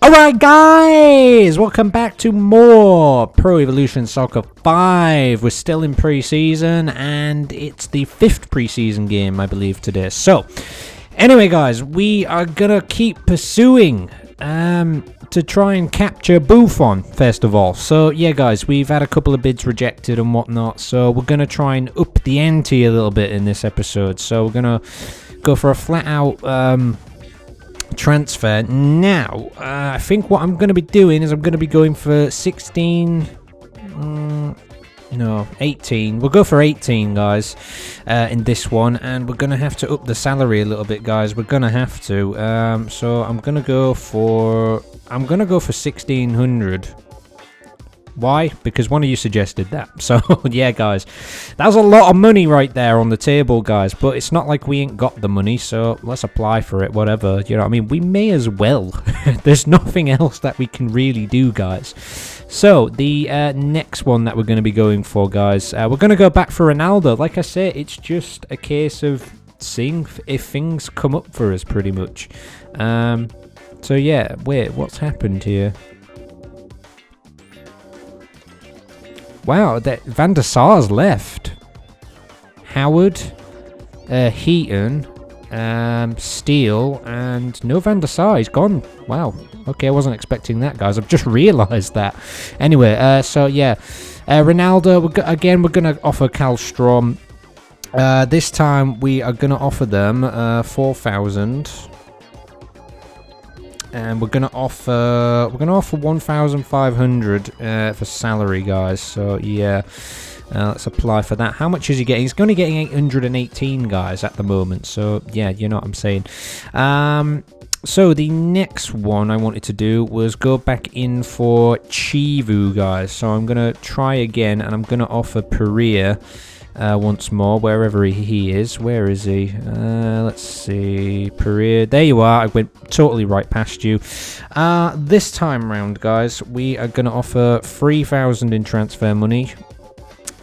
Alright guys, welcome back to more Pro Evolution Soccer 5. We're still in pre-season and it's the 5th pre-season game I believe today. So, anyway guys, we are gonna keep pursuing to try and capture Buffon first of all. So yeah guys, we've had a couple of bids rejected and whatnot, so we're gonna try and up the ante a little bit in this episode. So we're gonna go for a flat out transfer. Now, I think what I'm going to be doing is I'm going to be going for 18. We'll go for 18, guys, in this one, and we're going to have to up the salary a little bit, guys. We're going to have to. So I'm going to go for 1600. Why? Because one of you suggested that. So, yeah, guys. That was a lot of money right there on the table, guys. But it's not like we ain't got the money, so let's apply for it, whatever. You know what I mean? We may as well. There's nothing else that we can really do, guys. So, the next one that we're going to be going for, guys, we're going to go back for Ronaldo. Like I say, it's just a case of seeing if things come up for us, pretty much. So, yeah. Wait, what's happened here? Wow, that Van der Sar's left. Howard, Heaton, Steele, and no Van der Sar. He's gone. Wow. Okay, I wasn't expecting that, guys. I've just realised that. Anyway, so yeah, Ronaldo. We're gonna offer Kallstrom. This time we are gonna offer them 4,000. And we're gonna offer 1,500 for salary, guys. So yeah, let's apply for that. How much is he getting? He's only getting 818, guys, at the moment. So yeah, you know what I'm saying. So the next one I wanted to do was go back in for Chivu, guys. So I'm gonna try again, and I'm gonna offer Pereira. Once more, wherever he is. Where is he? Let's see. Pereira. There you are. I went totally right past you. This time round, guys, we are going to offer 3,000 in transfer money.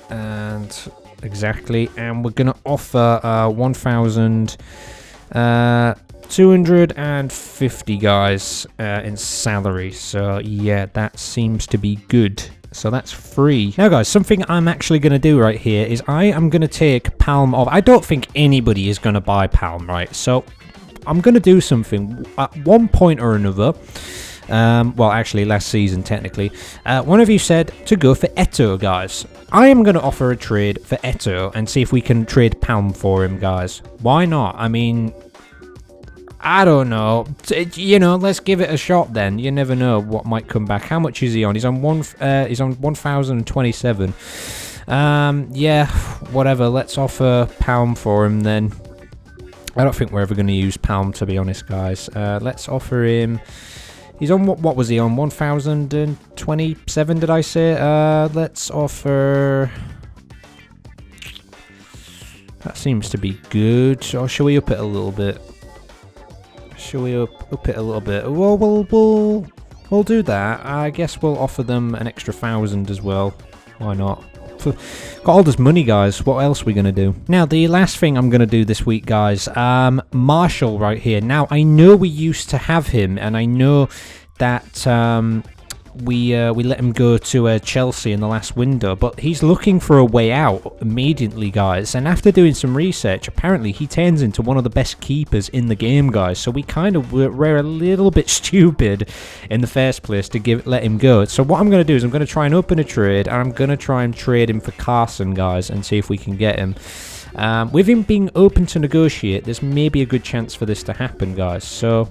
And exactly. And we're going to offer 1,250, guys, in salary. So, yeah, that seems to be good. So that's free. Now guys, something I'm actually going to do right here is I am going to take Palm off. I don't think anybody is going to buy Palm, right? So I'm going to do something at one point or another. Well, actually last season technically. One of you said to go for Eto'o, guys. I am going to offer a trade for Eto'o and see if we can trade Palm for him, guys. Why not? I mean, I don't know. You know, let's give it a shot then. You never know what might come back. How much is he on? He's on 1,027. Yeah, whatever. Let's offer Palm for him then. I don't think we're ever going to use Palm, to be honest, guys. Let's offer him. He's on what was he on? 1,027, did I say? Let's offer. That seems to be good. Or shall we up it a little bit? Shall we up it a little bit? Well, we'll do that. I guess we'll offer them an extra 1,000 as well. Why not? Got all this money, guys. What else are we going to do? Now, the last thing I'm going to do this week, guys, Marshall right here. Now, I know we used to have him, and I know that we let him go to Chelsea in the last window, but he's looking for a way out immediately, guys. And after doing some research, apparently he turns into one of the best keepers in the game, guys. So we kind of were a little bit stupid in the first place to let him go. So what I'm going to do is I'm going to try and open a trade, and I'm going to try and trade him for Carson, guys, and see if we can get him. With him being open to negotiate, there's maybe a good chance for this to happen, guys. So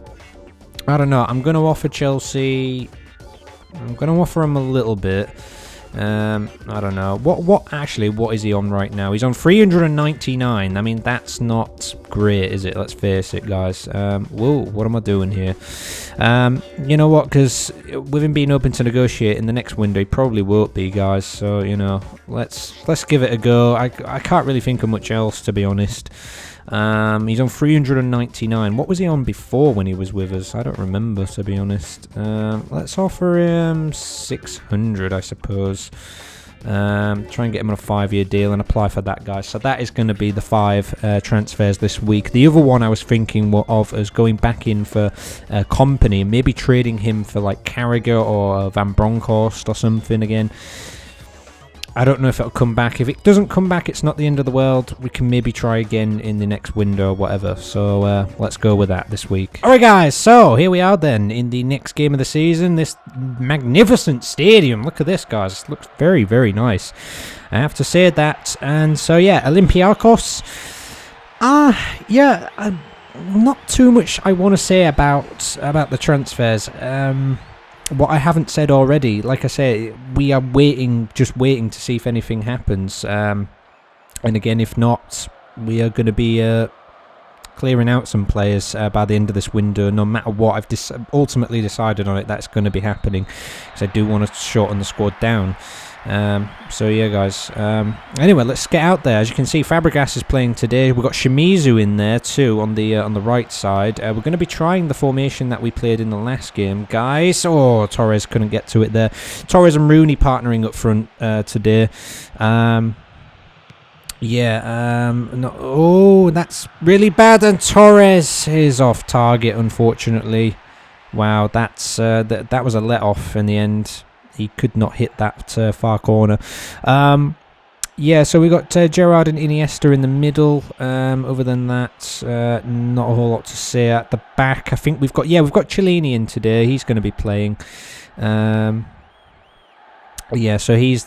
I don't know. I'm going to offer Chelsea. I'm going to offer him a little bit. I don't know. What is he on right now? He's on 399. I mean, that's not great, is it? Let's face it, guys. Whoa, what am I doing here? You know what? Because with him being open to negotiate in the next window, he probably won't be, guys. So, you know, let's give it a go. I can't really think of much else, to be honest. He's on 399. What was he on before when he was with us? I don't remember, to be honest. Let's offer him 600, I suppose. Try and get him on a 5-year deal and apply for that, guys. So that is going to be the 5 transfers this week. The other one I was thinking of is going back in for Company, maybe trading him for like Carragher or Van Bronckhorst or something again. I don't know if it'll come back. If it doesn't come back, it's not the end of the world. We can maybe try again in the next window or whatever. So let's go with that this week. Alright guys, so here we are then in the next game of the season. This magnificent stadium. Look at this, guys. It looks very, very nice. I have to say that. And so yeah, Olympiacos. Not too much I want to say about the transfers. What I haven't said already, like I say, we are just waiting to see if anything happens. And again, if not, we are going to be clearing out some players by the end of this window. No matter what, I've ultimately decided on it. That's going to be happening because I do want to shorten the squad down. So yeah, guys. Anyway, let's get out there. As you can see, Fabregas is playing today. We've got Shimizu in there too on the right side. We're going to be trying the formation that we played in the last game, guys. Oh, Torres couldn't get to it there. Torres and Rooney partnering up front today. That's really bad, and Torres is off target, unfortunately. Wow, that was a let off in the end. He could not hit that far corner. So we got Gerrard and Iniesta in the middle. Other than that, not a whole lot to say at the back. I think we've got Chiellini in today. He's going to be playing. So he's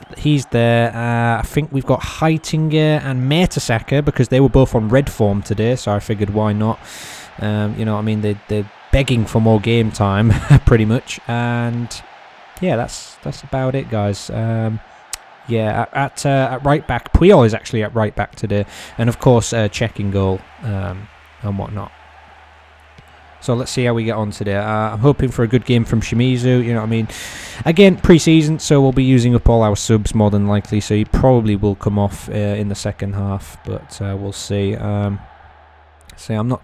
there. I think we've got Heitinger and Mertesacker because they were both on red form today. So I figured why not? You know what I mean? They're begging for more game time, pretty much. And yeah, that's about it, guys. At right back, Puyol is actually at right back today, and of course checking goal and whatnot. So let's see how we get on today. I'm hoping for a good game from Shimizu. You know what I mean? Again, pre-season, so we'll be using up all our subs more than likely. So he probably will come off in the second half, but we'll see. See, I'm not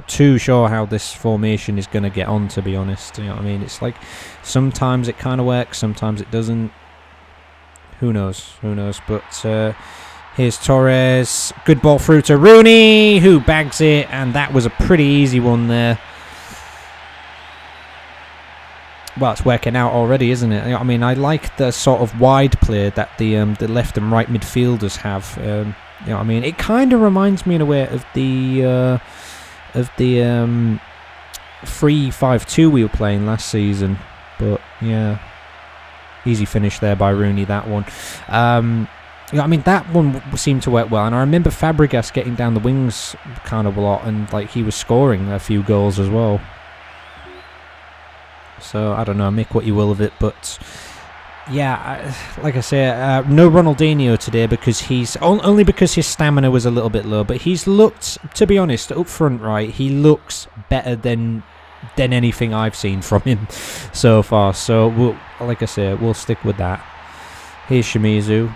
too sure how this formation is going to get on, to be honest. You know what I mean? It's like sometimes it kind of works, sometimes it doesn't. Who knows? But here's Torres. Good ball through to Rooney, who bags it, and that was a pretty easy one there. Well, it's working out already, isn't it? I mean, I like the sort of wide play that the left and right midfielders have. You know what I mean? It kind of reminds me in a way of the 3-5-2 we were playing last season. But yeah, easy finish there by Rooney. That one. I mean, that one seemed to work well, and I remember Fabregas getting down the wings kind of a lot, and like he was scoring a few goals as well. So I don't know, make what you will of it, but yeah, like I say, no Ronaldinho today because only because his stamina was a little bit low. But he's looked, to be honest, up front, right? He looks better than anything I've seen from him so far. So like I say, we'll stick with that. Here's Shimizu,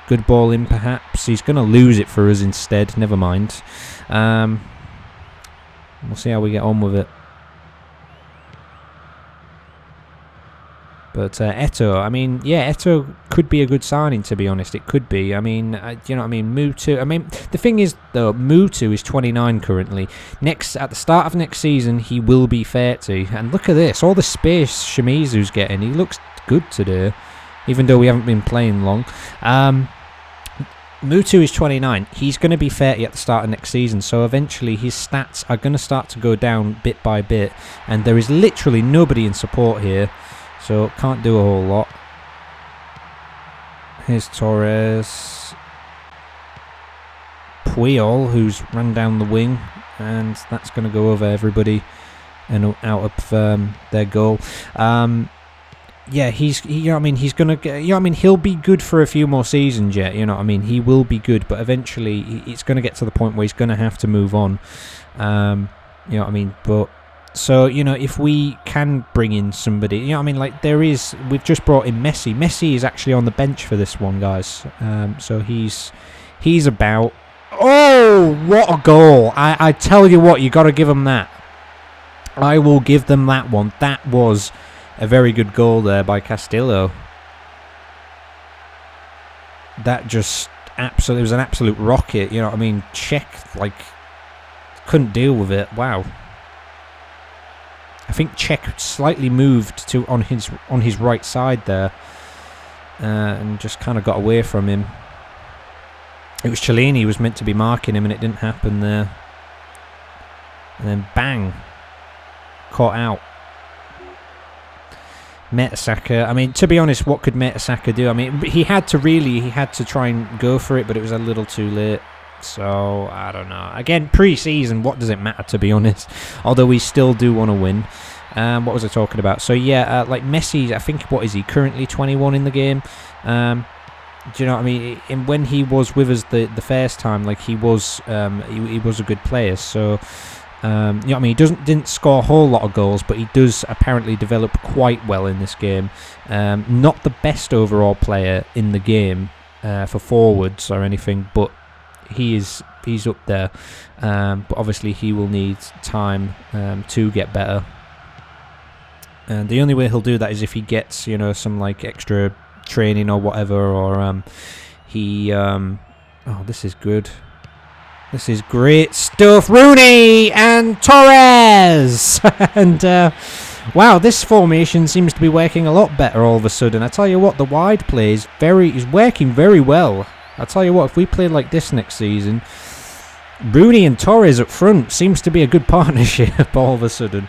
good ball in. Perhaps he's going to lose it for us instead. Never mind. We'll see how we get on with it. But Eto'o, I mean, yeah, Eto'o could be a good signing, to be honest. It could be. I mean, you know what I mean? Mutu. I mean, the thing is, though, Mutu is 29 currently. At the start of next season, he will be 30. And look at this, all the space Shimizu's getting. He looks good today, even though we haven't been playing long. Mutu is 29. He's going to be 30 at the start of next season, so eventually his stats are going to start to go down bit by bit. And there is literally nobody in support here. So can't do a whole lot. Here's Torres. Puyol, who's run down the wing, and that's going to go over everybody and out of their goal. Yeah, you know what I mean. He's gonna get, you know what I mean. He'll be good for a few more seasons yet. You know what I mean. He will be good, but eventually it's going to get to the point where he's going to have to move on. You know what I mean. But. So, you know, if we can bring in somebody, you know what I mean, like we've just brought in Messi. Messi is actually on the bench for this one, guys. So he's about... Oh, what a goal. I tell you what, you got to give them that. I will give them that one. That was a very good goal there by Castillo. that just absolutely, it was an absolute rocket. You know what I mean? Czech, like, couldn't deal with it. Wow. I think Czech slightly moved to on his right side there, and just kind of got away from him. It was Cellini who was meant to be marking him, and it didn't happen there. And then bang, caught out. Mertesacker. I mean, to be honest, what could Mertesacker do? I mean, he had to try and go for it, but it was a little too late. So, I don't know. Again, pre-season, what does it matter, to be honest? Although we still do want to win. What was I talking about? So, yeah, like Messi, I think, what is he? Currently 21 in the game. Do you know what I mean? And when he was with us the first time, like, he was a good player. So, you know what I mean? He didn't score a whole lot of goals, but he does apparently develop quite well in this game. Not the best overall player in the game for forwards or anything, but he's up there. But obviously he will need time to get better. And the only way he'll do that is if he gets, you know, some like extra training or whatever, or oh, this is good. This is great stuff. Rooney and Torres! And, wow, this formation seems to be working a lot better all of a sudden. I tell you what, the wide play is working very well. I tell you what, if we play like this next season, Rooney and Torres up front seems to be a good partnership all of a sudden.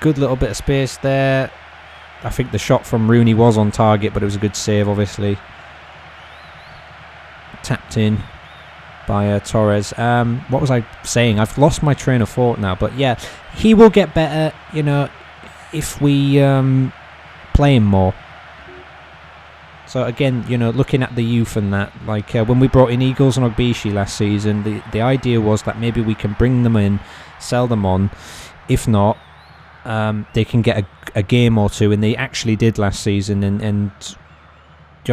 Good little bit of space there. I think the shot from Rooney was on target, but it was a good save, obviously. Tapped in by Torres. What was I saying? I've lost my train of thought now. But yeah, he will get better, you know, if we play him more. So again, you know, looking at the youth and that, like when we brought in Eagles and Ogbishi last season, the idea was that maybe we can bring them in, sell them on. If not, they can get a game or two, and they actually did last season. And do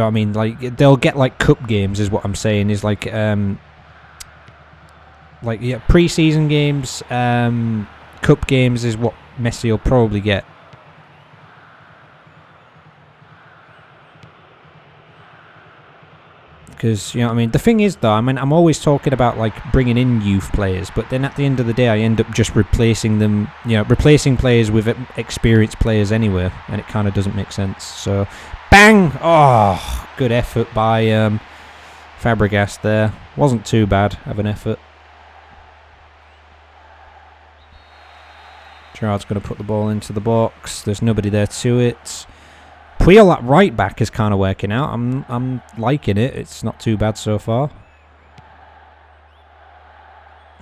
you know what I mean? Like, they'll get like cup games, is what I'm saying. Is like pre-season games, cup games is what Messi will probably get. Because, you know what I mean? The thing is, though, I mean, I'm always talking about, like, bringing in youth players, but then at the end of the day, I end up just replacing them, you know, replacing players with experienced players anyway, and it kind of doesn't make sense. So, bang! Oh, good effort by Fabregas there. Wasn't too bad of an effort. Gerrard's going to put the ball into the box. There's nobody there to it. Puel at right back is kind of working out. I'm liking it. It's not too bad so far.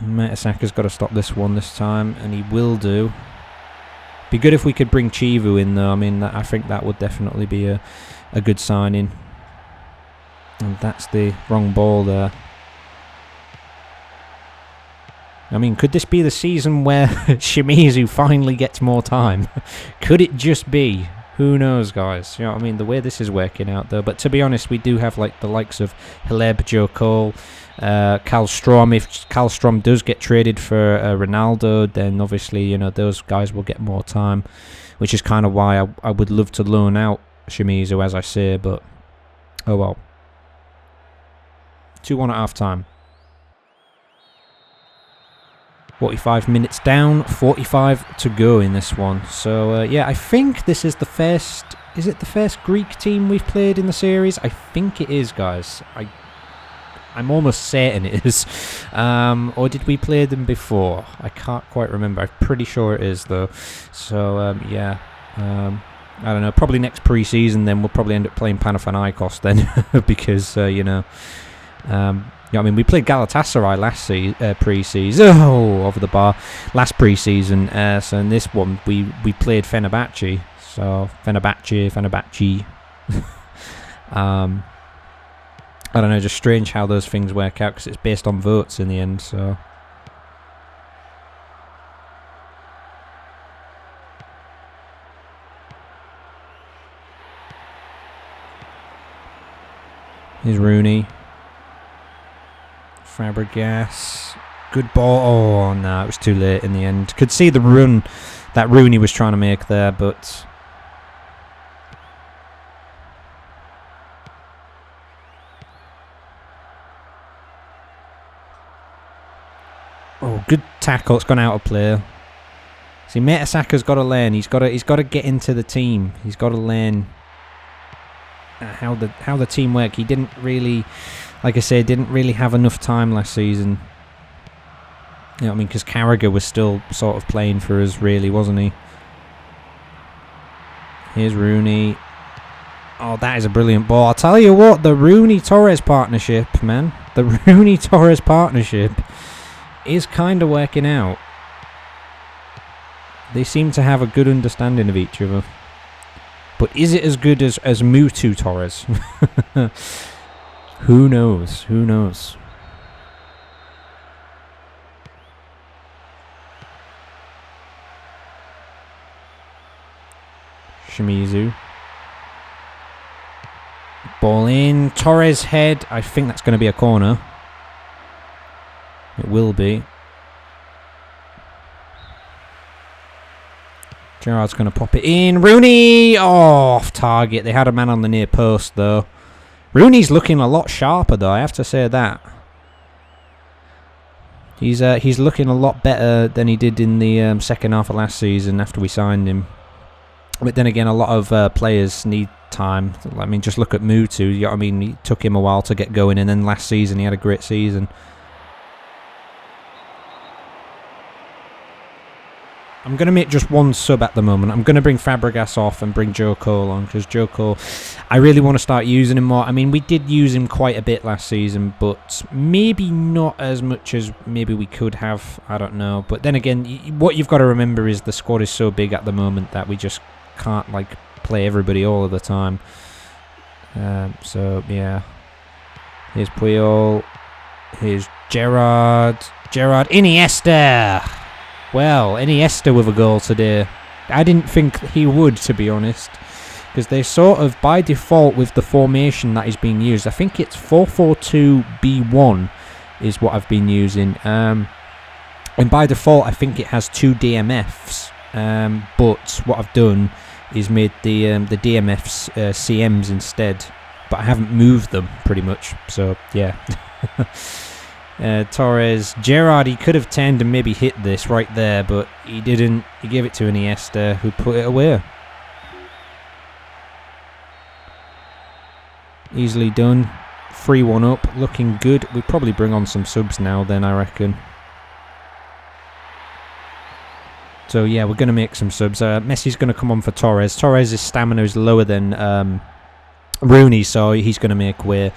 Mertesacker's got to stop this one this time, and he will do. Be good if we could bring Chivu in, though. I mean, I think that would definitely be a good signing. And that's the wrong ball there. I mean, could this be the season where Shimizu finally gets more time? Could it just be? Who knows, guys? You know what I mean? The way this is working out, though. But to be honest, we do have like the likes of Haleb, Joe Cole, Karlstrom. If Karlstrom does get traded for Ronaldo, then obviously, you know, those guys will get more time, which is kind of why I would love to loan out Shimizu, as I say. But oh well. 2-1 at half time. 45 minutes down, 45 to go in this one. So, yeah, I think this is the first... Is it the first Greek team we've played in the series? I think it is, guys. I'm almost certain it is. Or did we play them before? I can't quite remember. I'm pretty sure it is, though. So, yeah. I don't know. Probably next pre-season, then we'll probably end up playing Panathinaikos then. Because, you know... yeah, I mean, we played Galatasaray last pre-season. Oh, over the bar. Last pre-season. So in this one, we played Fenerbahce. So, Fenerbahce. I don't know, just strange how those things work out, because it's based on votes in the end, so... Here's Rooney. Fabregas. Good ball. Oh, no, it was too late in the end. Could see the run that Rooney was trying to make there, but... Oh, good tackle. It's gone out of play. See, Mertesack's got to learn. He's got to get into the team. He's got to learn how the team work. He didn't really, like I said, didn't really have enough time last season. You know what I mean? Because Carragher was still sort of playing for us, really, wasn't he? Here's Rooney. Oh, that is a brilliant ball. I'll tell you what, the Rooney-Torres partnership, man. The Rooney-Torres partnership is kind of working out. They seem to have a good understanding of each other. But is it as good as Mutu Torres? Who knows? Who knows? Shimizu. Ball in. Torres head. I think that's going to be a corner. It will be. Gerrard's going to pop it in. Rooney! Oh, off target. They had a man on the near post, though. Rooney's looking a lot sharper, though. I have to say that. He's looking a lot better than he did in the second half of last season after we signed him. But then again, a lot of players need time. I mean, just look at Mutu. You know what I mean? It took him a while to get going, and then last season he had a great season. I'm going to make just one sub at the moment. I'm going to bring Fabregas off and bring Joe Cole on, because Joe Cole, I really want to start using him more. I mean, we did use him quite a bit last season, but maybe not as much as maybe we could have. I don't know. But then again, what you've got to remember is the squad is so big at the moment that we just can't like play everybody all of the time. So yeah, here's Puyol, here's Gerrard, Iniesta. Well, Iniesta with a goal today. I didn't think he would, to be honest, because they sort of by default with the formation that is being used. I think it's 4-4-2-B1 is what I've been using, and by default I think it has 2 DMFs. But what I've done is made the DMFs CMs instead, but I haven't moved them pretty much. So yeah. Torres, Gerrard, he could have turned and maybe hit this right there, but he didn't. He gave it to Iniesta, who put it away. Easily done. 3-1 up, looking good. We probably bring on some subs now then, I reckon. So yeah, we're going to make some subs. Messi's going to come on for Torres. Torres' stamina is lower than Rooney, so he's going to make way.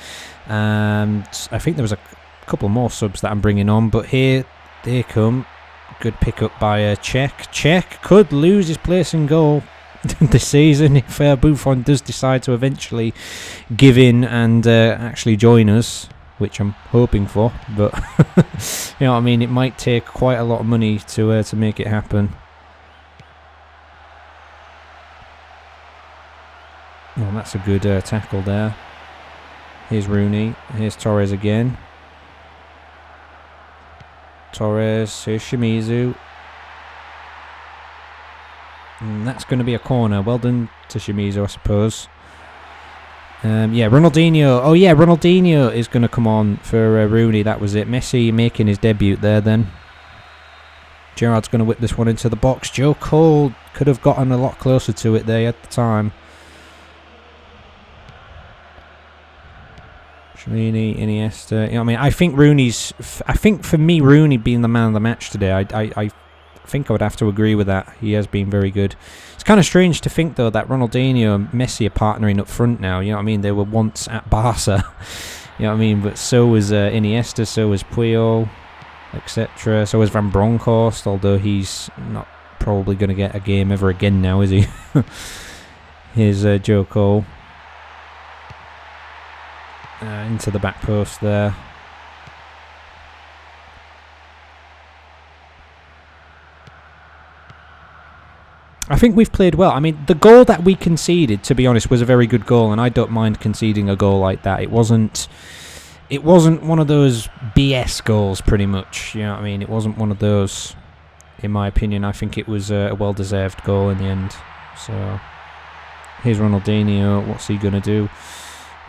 And I think there was a couple more subs that I'm bringing on, but here they come. Good pick up by Cech. Cech could lose his place in goal this season if Buffon does decide to eventually give in and actually join us, which I'm hoping for. But you know what I mean, it might take quite a lot of money to make it happen. Oh, that's a good tackle there. Here's Rooney. Here's Torres again. Torres. Here's Shimizu. And that's going to be a corner. Well done to Shimizu, I suppose. Yeah, Ronaldinho. Oh yeah, Ronaldinho is going to come on for Rooney. That was it. Messi making his debut there then. Gerrard's going to whip this one into the box. Joe Cole could have gotten a lot closer to it there at the time. Cellini, Iniesta. You know what I mean? I think for me, Rooney being the man of the match today, I think I would have to agree with that. He has been very good. It's kind of strange to think, though, that Ronaldinho and Messi are partnering up front now. You know what I mean? They were once at Barca. You know what I mean? But so was Iniesta, so was Puyol, etc. So was Van Bronckhorst, although he's not probably going to get a game ever again now, is he? Here's Joe Cole. Into the back post there. I think we've played well. I mean, the goal that we conceded, to be honest, was a very good goal, and I don't mind conceding a goal like that. It wasn't one of those BS goals, pretty much. You know what I mean? It wasn't one of those, in my opinion. I think it was a well-deserved goal in the end. So, here's Ronaldinho. What's he going to do?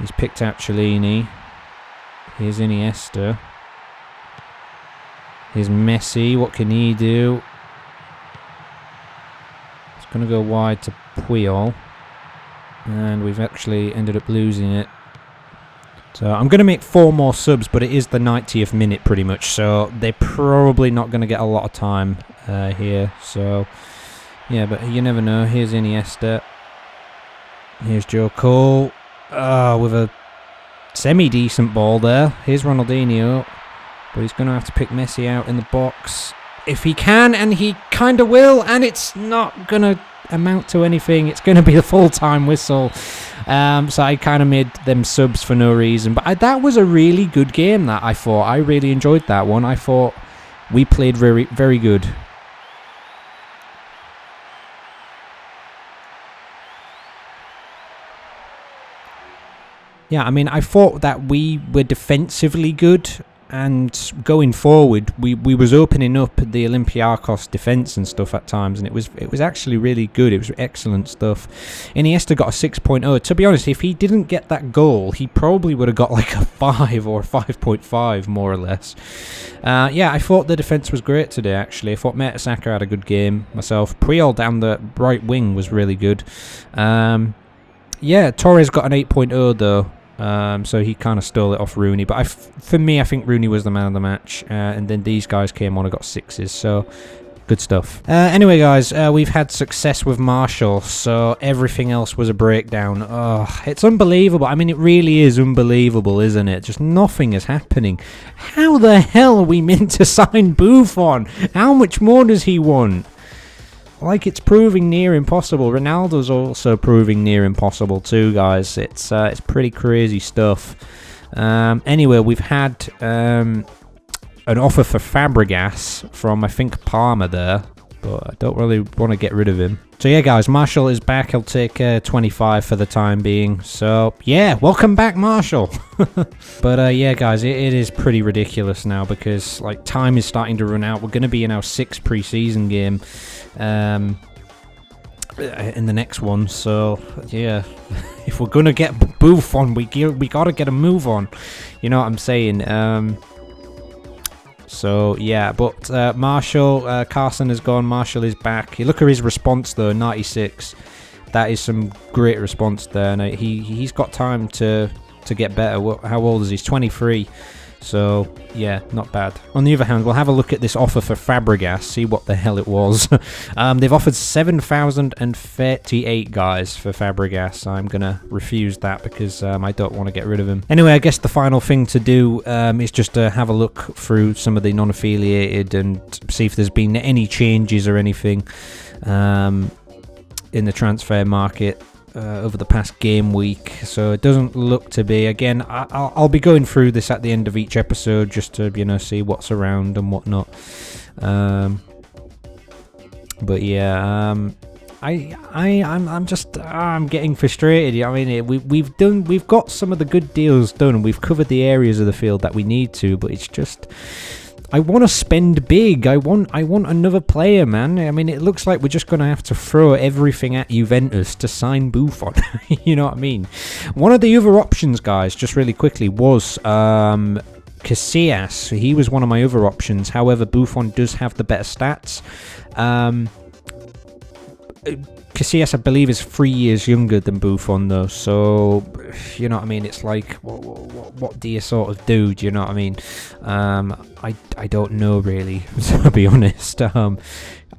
He's picked out Cellini. Here's Iniesta. Here's Messi. What can he do? It's going to go wide to Puyol. And we've actually ended up losing it. So I'm going to make 4 more subs, but it is the 90th minute pretty much. So they're probably not going to get a lot of time here. So, yeah, but you never know. Here's Iniesta. Here's Joe Cole. With a semi-decent ball there. Here's Ronaldinho. But he's going to have to pick Messi out in the box. If he can, and he kind of will. And it's not going to amount to anything. It's going to be a full-time whistle. So I kind of made them subs for no reason. But that was a really good game, that I thought. I really enjoyed that one. I thought we played very, very good. Yeah, I mean, I thought that we were defensively good. And going forward, we was opening up the Olympiacos defence and stuff at times, and it was actually really good. It was excellent stuff. Iniesta got a 6.0. To be honest, if he didn't get that goal, he probably would have got like a 5 or a 5.5, more or less. Yeah, I thought the defence was great today, actually. I thought Mertesacker had a good game myself. Puyol down the right wing was really good. Yeah, Torres got an 8.0 though. So he kind of stole it off Rooney. But for me, I think Rooney was the man of the match. And then these guys came on and got 6s. So, good stuff. Anyway, guys, we've had success with Marshall. So, everything else was a breakdown. Oh, it's unbelievable. I mean, it really is unbelievable, isn't it? Just nothing is happening. How the hell are we meant to sign Buffon? How much more does he want? Like, it's proving near impossible. Ronaldo's also proving near impossible too, guys. It's pretty crazy stuff. Anyway, we've had an offer for Fabregas from, I think, Parma there. But I don't really want to get rid of him. So yeah, guys, Marshall is back. I'll take 25 for the time being. So yeah, welcome back, Marshall. But yeah, guys, it is pretty ridiculous now because like time is starting to run out. We're going to be in our 6th preseason game in the next one. So yeah, if we're going to get Buffon, we got to get a move on. You know what I'm saying? So, yeah, but Marshall, Carson has gone, Marshall is back. You look at his response, though, 96. That is some great response there. Now, he's got time to get better. How old is he? He's 23. So, yeah, not bad. On the other hand, we'll have a look at this offer for Fabregas, see what the hell it was. They've offered 7,038, guys, for Fabregas. I'm going to refuse that because I don't want to get rid of him. Anyway, I guess the final thing to do is just to have a look through some of the non-affiliated and see if there's been any changes or anything in the transfer market over the past game week. So it doesn't look to be. Again, I'll be going through this at the end of each episode just to, you know, see what's around and whatnot. But yeah, I'm getting frustrated. I mean, we've got some of the good deals done and we've covered the areas of the field that we need to, but it's just, I want to spend big. I want another player, man. I mean, it looks like we're just going to have to throw everything at Juventus to sign Buffon. You know what I mean? One of the other options, guys, just really quickly, was Casillas. He was one of my other options. However, Buffon does have the better stats. Casillas, I believe, is 3 years younger than Buffon, though. So, you know what I mean? It's like, what do you sort of do? Do you know what I mean? I don't know, really, to be honest. I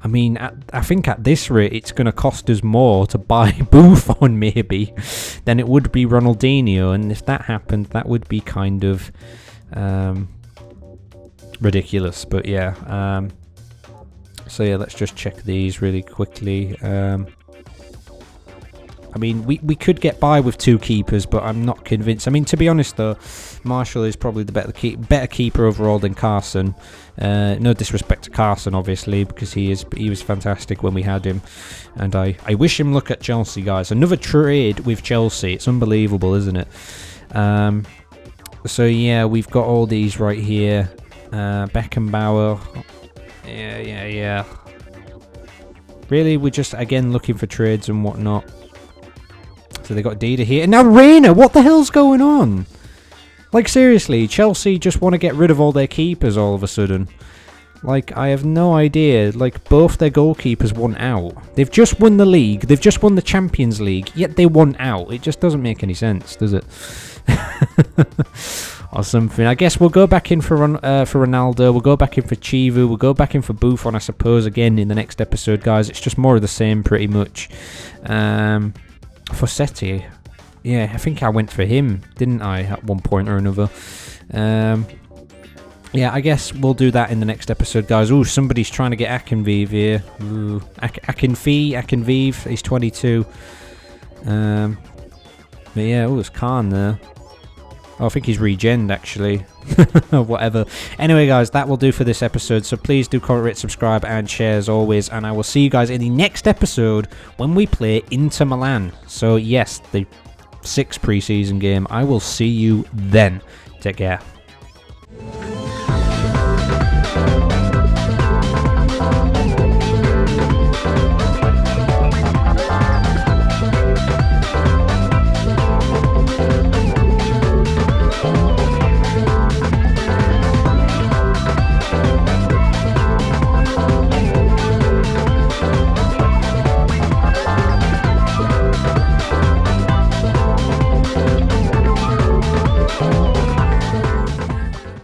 mean, I think at this rate, it's going to cost us more to buy Buffon, maybe, than it would be Ronaldinho. And if that happened, that would be kind of ridiculous. But yeah. So yeah, let's just check these really quickly. I mean, we could get by with 2 keepers, but I'm not convinced. I mean, to be honest, though, Marshall is probably the better keeper overall than Carson. No disrespect to Carson, obviously, because he was fantastic when we had him. And I wish him luck at Chelsea, guys. Another trade with Chelsea. It's unbelievable, isn't it? So, yeah, we've got all these right here. Beckenbauer. Yeah. Really, we're just, again, looking for trades and whatnot. So they got Dida here. And now Reina, what the hell's going on? Like, seriously, Chelsea just want to get rid of all their keepers all of a sudden. Like, I have no idea. Like, both their goalkeepers want out. They've just won the league. They've just won the Champions League, yet they want out. It just doesn't make any sense, does it? Or something. I guess we'll go back in for Ronaldo. We'll go back in for Chivu. We'll go back in for Buffon, I suppose, again in the next episode, guys. It's just more of the same, pretty much. Fossetti. Yeah, I think I went for him, didn't I, at one point or another. Yeah, I guess we'll do that in the next episode, guys. Ooh, somebody's trying to get Akinvive here. Ooh, Akinvive, he's 22. But yeah, oh, it's Khan there. Oh, I think he's regened, actually. Whatever. Anyway, guys, that will do for this episode. So please do comment, rate, subscribe, and share as always. And I will see you guys in the next episode when we play Inter Milan. So yes, the 6th preseason game. I will see you then. Take care.